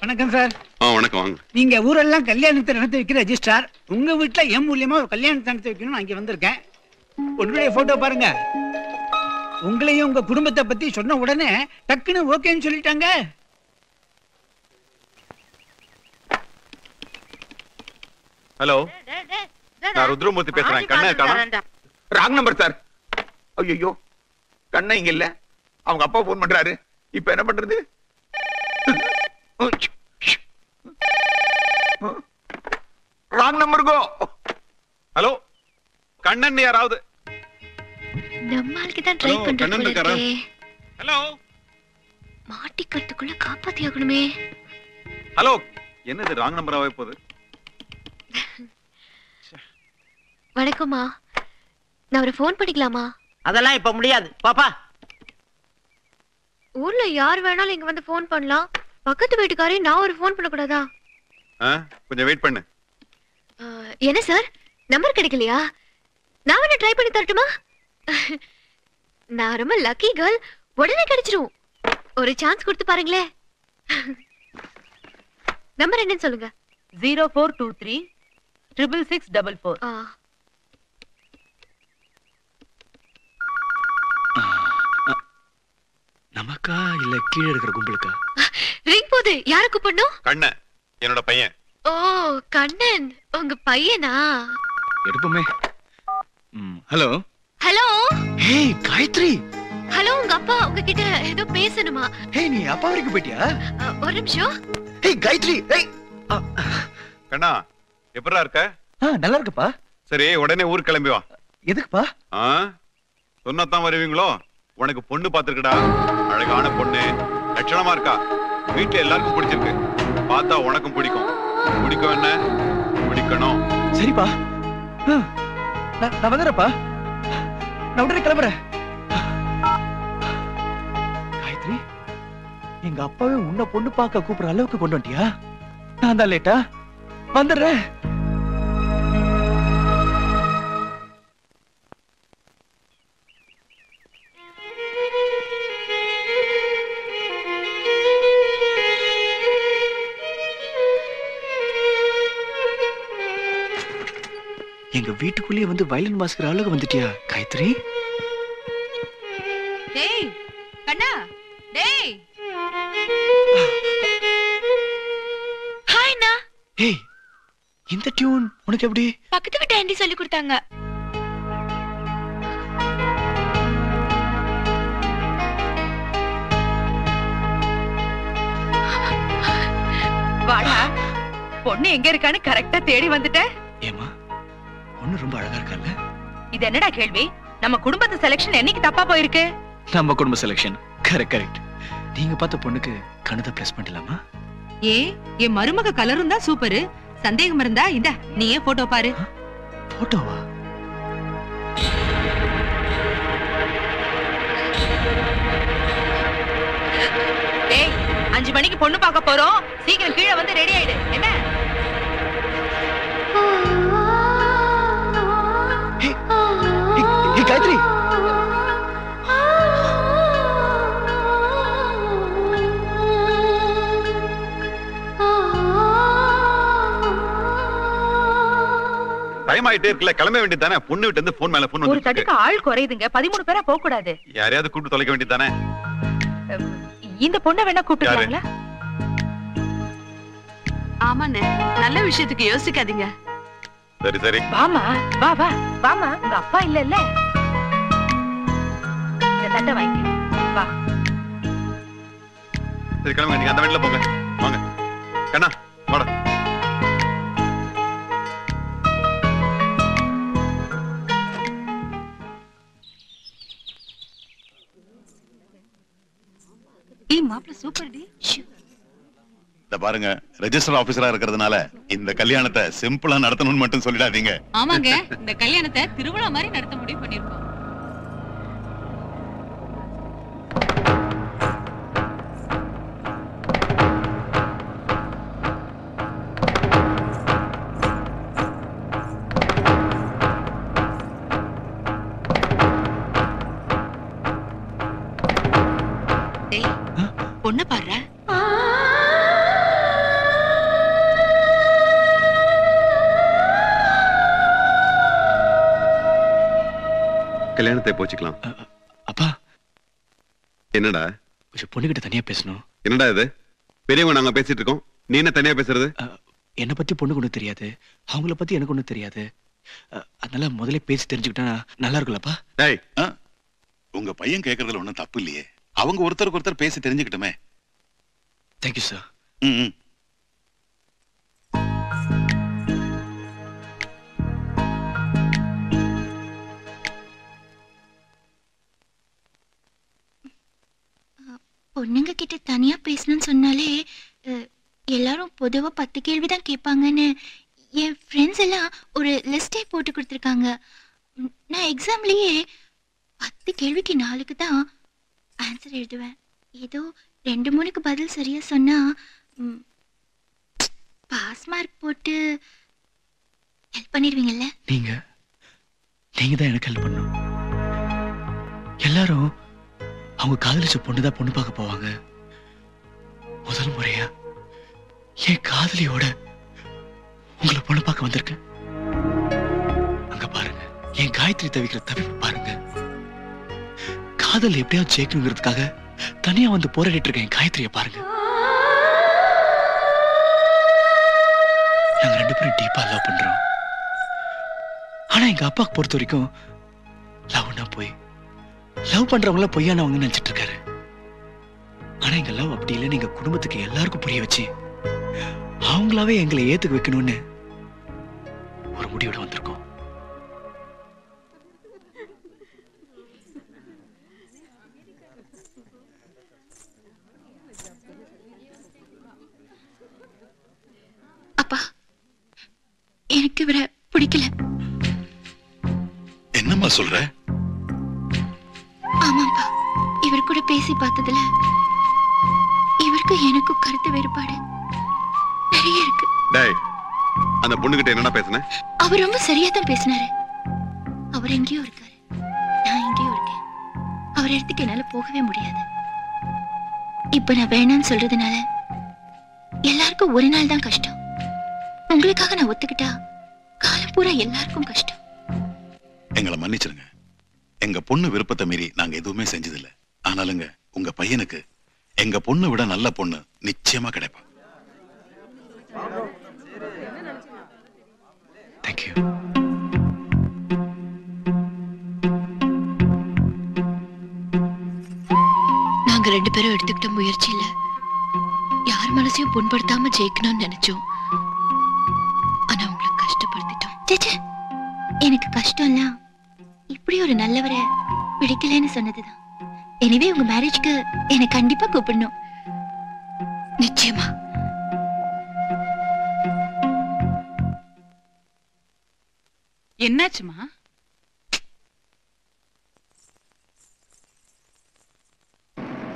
வணக்கம் சார். வணக்கம் வாங்க. நீங்க ஊரெல்லாம் கல்யாணத்தை நடத்தி வைக்கிற ரெஜிஸ்ட்ரார். உங்க வீட்டுல என் மூலியமா ஒரு கல்யாணத்தை நடத்தி வைக்கணும்னு அங்க வந்திருக்கேன். உங்களுடைய போட்டோ பாருங்க. உங்களையும் உங்க குடும்பத்தை பத்தி சொன்ன உடனே டக்குன்னு ஓகேன்னு சொல்லிட்டாங்க. ஹலோ, நான் ருத்ரமூர்த்தி பேசுறேன். கண்ணா இருக்கானா? Wrong number sir. ஐயோ, கண்ணா இங்க இல்ல. அவங்க அப்பா போன் பண்றாரு. இப்ப என்ன பண்றது? ராங் நம்பர் கோ. ஹலோ, கண்ணன் யாராவது? நம்மளுக்கு தான் ட்ரை பண்றோம். ஹலோ, மாட்டிக்கிறதுக்குள்ள காப்பாத்தி ஆகணுமே. ஹலோ, என்னது ராங் நம்பராவே போகுது? வணக்கம்மா, நான் ஒரு ஃபோன் பண்ணிக்கலாமா? அதெல்லாம் இப்ப முடியாது பாப்பா. ஊர்ல யார் வேணாலும் இங்க வந்து ஃபோன் பண்ணலாம். பக்கத்து வீட்டுக்காரே நான் ஒரு ஃபோன் பண்ண கூடாதா? கொஞ்சம் வெயிட் பண்ணு. என்ன சார், நம்பர் கிடைக்கலையா? நான் வேணா ட்ரை பண்ணி தரட்டுமா? நான் ரொம்ப லக்கி கேர்ள், உடனே கிடைச்சிரும். ஒரு சான்ஸ் கொடுத்து பாருங்களே. நம்பர் என்னன்னு சொல்லுங்க. 0423 66644. நமக்கா இல்ல கீழே இருக்கிற கும்பலுக்கா? ரிங் போது யாரை கூப்பிடணும்? கண்ணன், என்னோட பையன். ஓ, கண்ணன் உங்க பையனா? எடுப்போமே. ஹலோ. ஹலோ. ஹே காயத்ரி. ஹலோ, உங்க அப்பா உங்ககிட்ட ஏதோ பேசணுமா? ஹே, நீ அப்பா வரைக்கும் போயிட்டியா? ஒரு நிமிஷம். ஹே காயத்ரி. ஹே கண்ணா, எப்படா இருக்க? நல்லா இருக்குப்பா. சரி, உடனே ஊர் கிளம்பி வா. எதுக்குப்பா? சொன்னதான் வருவீங்களோ? உனக்கு பொண்ணு பாத்துருக்கடா. அழகான பொண்ணு, லட்சணமா இருக்கா. வீட்டுல எல்லாருக்கும் பிடிச்சிருக்கு. பார்த்தா உனக்கும் பிடிக்கும். பிடிக்கும் என்ன? பிடிக்கணும். சரிப்பா, நான் வந்துடுறப்பா. நான் உடனே கிளம்புறேன். காயத்ரி, எங்க அப்பாவே உன்னை பொண்ணு பார்க்க கூப்பிடுற அளவுக்கு கொண்டு வந்துட்டியா? நான் தான் லேட்டா வந்துடுறேன். எங்க வீட்டுக்குள்ளேயே வந்து வயலின் வாசிக்கிற அளவுக்கு வந்துட்டியா காயத்ரி? டேய் கண்ணா, டேய். ஹாய் அண்ணா. ஏய், இந்த டியூன் உனக்கு எப்படி? பக்கத்து வீட்டு ஆண்டி சொல்லி கொடுத்தாங்க. வாடா, பொண்ணு எங்க இருக்கான்னு கரெக்டா தேடி வந்துட்ட. ஏமா, பொண்ணு ரொம்ப அழகா இருக்கல்ல? இது என்னடா கேள்வி? நம்ம குடும்பத்து செலக்ஷன் என்னைக்கு தப்பா போயிருக்கு? நம்ம குடும்ப செலக்ஷன் கரெக்ட். நீங்க பார்த்த பொண்ணுக்கு கணத பிளஸ் பண்ணலாமா? என் மருமக கலரும் தான் சூப்பர். சந்தேகம் இருந்தா இந்த நீயே போட்டோ பாரு. போட்டோவா? டேய், 5 மணிக்கு பொண்ணு பார்க்க போறோம். சீக்கிரம் கீழே வந்து ரெடி ஆயிடு. என்ன? காயத்ரி, டைம் ஆயிட்டே இருக்குல்ல, கிளம்ப வேண்டியது தானே? பொண்ணு விட்டு இருந்து போன் மேல போன் ஒரு தட்டுக்கு ஆள் குறையுதுங்க. 13 பேரா போக கூடாது. யாரையாவது கூப்பிட்டு தொலைக்க வேண்டியது தானே? இந்த பொண்ணை வேணா கூப்பிட்டுக்கலாங்களா? ஆமாண்ணே, நல்ல விஷயத்துக்கு யோசிக்காதீங்க. சரி சரி, வாமா, வா வா வாமா. உங்க அப்பா இல்ல இல்ல, இந்த தட்டை வாங்கி வா. சரி கிளம்புங்க, நீங்க அந்த வீட்டுல போங்க. வாங்க கண்ணா, வாடா. மாப்பிள்ள சூப்பர் டி. இந்த பாருங்க, ரெஜிஸ்டர் ஆபீசரா இருக்கிறதுனால இந்த கல்யாணத்தை சிம்பிளா நடத்தணும்னு மட்டும் சொல்லிடாதீங்க. ஆமாங்க, இந்த கல்யாணத்தை திருவிழா மாதிரி நடத்த முடிவு பண்ணிருக்கோம். பொண்ணு பாரு. கல்யாணத்தை போச்சுக்கலாம். அப்பா என்னடா கொஞ்சம் பொண்ணுகிட்ட தனியா பேசணும். என்னடா இது? பெரியவங்க நாங்க பேசிட்டு இருக்கோம், நீ என்ன தனியா பேசுறது? என்னை பத்தி பொண்ணுக்கு ஒண்ணும் தெரியாது, அவங்கள பத்தி எனக்கு ஒண்ணும் தெரியாது. அதனால முதல்ல பேசி தெரிஞ்சுக்கிட்டா நல்லா இருக்குல்லப்பா. டேய், உங்க பையன் கேக்குறதுல ஒண்ணும் தப்பு இல்லையே. அவங்க ஒருத்தருக்கு ஒருத்தர் பேசி தெரிஞ்சுக்கிட்டுமே. Thank you sir. பொண்ணுங்க கிட்ட தனியா பேசணும்னு சொன்னாலே எல்லாரும் பொதுவா 10 கேள்விதான் கேட்பாங்கன்னு என் ஃப்ரெண்ட்ஸ் எல்லாம் ஒரு லிஸ்டே போட்டு கொடுத்துருக்காங்க. நான் எக்ஸாம்லயே 10 கேள்விக்கு 4க்கு தான் ஆன்சர் எழுதுவேன். ஏதோ 2-3க்கு பதில் சரியா சொன்னா பாஸ் மார்க் போட்டு ஹெல்ப் பண்ணிடுவீங்கல்ல? நீங்க தான் எனக்கு ஹெல்ப் பண்ணணும். எல்லாரும் அவங்க காதலிச்ச பொண்ணுதான் பொண்ணு பார்க்க போவாங்க. முதல் முறையா என் காதலியோட உங்களை பொண்ணு பார்க்க வந்திருக்கேன். அங்க பாருங்க, என் காயத்ரி தவிக்கிற தவிப்பு பாருங்க. காதல் எப்படியாவது ஜெயிக்கணுங்கிறதுக்காக தனியா வந்து போராடிட்டு இருக்கேன் என் காயத்ரியை பாருங்க. நாங்க 2 பேரும் டீப்பா லவ் பண்றோம். ஆனா எங்க அப்பாக்கு பொறுத்த வரைக்கும் லவ்னா போய் லவ் பண்றவங்கள பொய்யானவங்க நினைச்சிட்டு இருக்காரு. ஆனா எங்க லவ் அப்படி இல்லைன்னு எங்க குடும்பத்துக்கு எல்லாருக்கும் புரிய வச்சு அவங்களாவே எங்களை ஏத்துக்க வைக்கணும்னு ஒரு முடிவோட வந்திருக்கோம். அப்பா, எனக்கு இவரை பிடிக்கல. என்னம்மா சொல்ற? ஆமாப்பா, இவர் கூட பேசி பார்த்ததுல இவருக்கு எனக்கும் கருத்து வேறுபாடு நிறைய இருக்கு. டேய், அந்த பொண்ணுகிட்ட என்னடா பேசுன? அவர் ரொம்ப சரியா தான் பேசினாரு. அவர் எங்கேயோ இருக்காரு, நான் எங்கேயோ இருக்கேன். அவர் இடத்துக்கு என்னால போகவே முடியாது. இப்ப நான் வேணாம்னு சொல்றதுனால எல்லாருக்கும் ஒரு நாள் தான் கஷ்டம். உங்களுக்காக நான் ஒத்துக்கிட்டா காலம் பூரா எல்லாருக்கும் கஷ்டம். எங்களை மன்னிச்சிருங்க. எங்க பொண்ணு விருப்பத்தை மீறி நாங்க எதுவுமே செஞ்சதில்லை. ஆனாலுங்க உங்க பையனுக்கு எங்க பொண்ணு விட நல்ல பொண்ணு நிச்சயமா கிடைப்பா. தேங்க்யூ. நாங்க 2 பேரும் எடுத்துக்கிட்ட முயற்சியில யார் மனசையும் புண்படுத்தாம ஜெயிக்கணும்னு நினைச்சோம். ஆனா உங்களை கஷ்டப்படுத்திட்டோம். எனக்கு கஷ்டம் எல்லாம் இப்படி ஒரு நல்லவரை பிடிக்கலன்னு சொன்னதுதான். எனவே உங்க மேரேஜ்க்கு என்னை கண்டிப்பா கூப்பிடணும். நிச்சயமா. என்னாச்சுமா?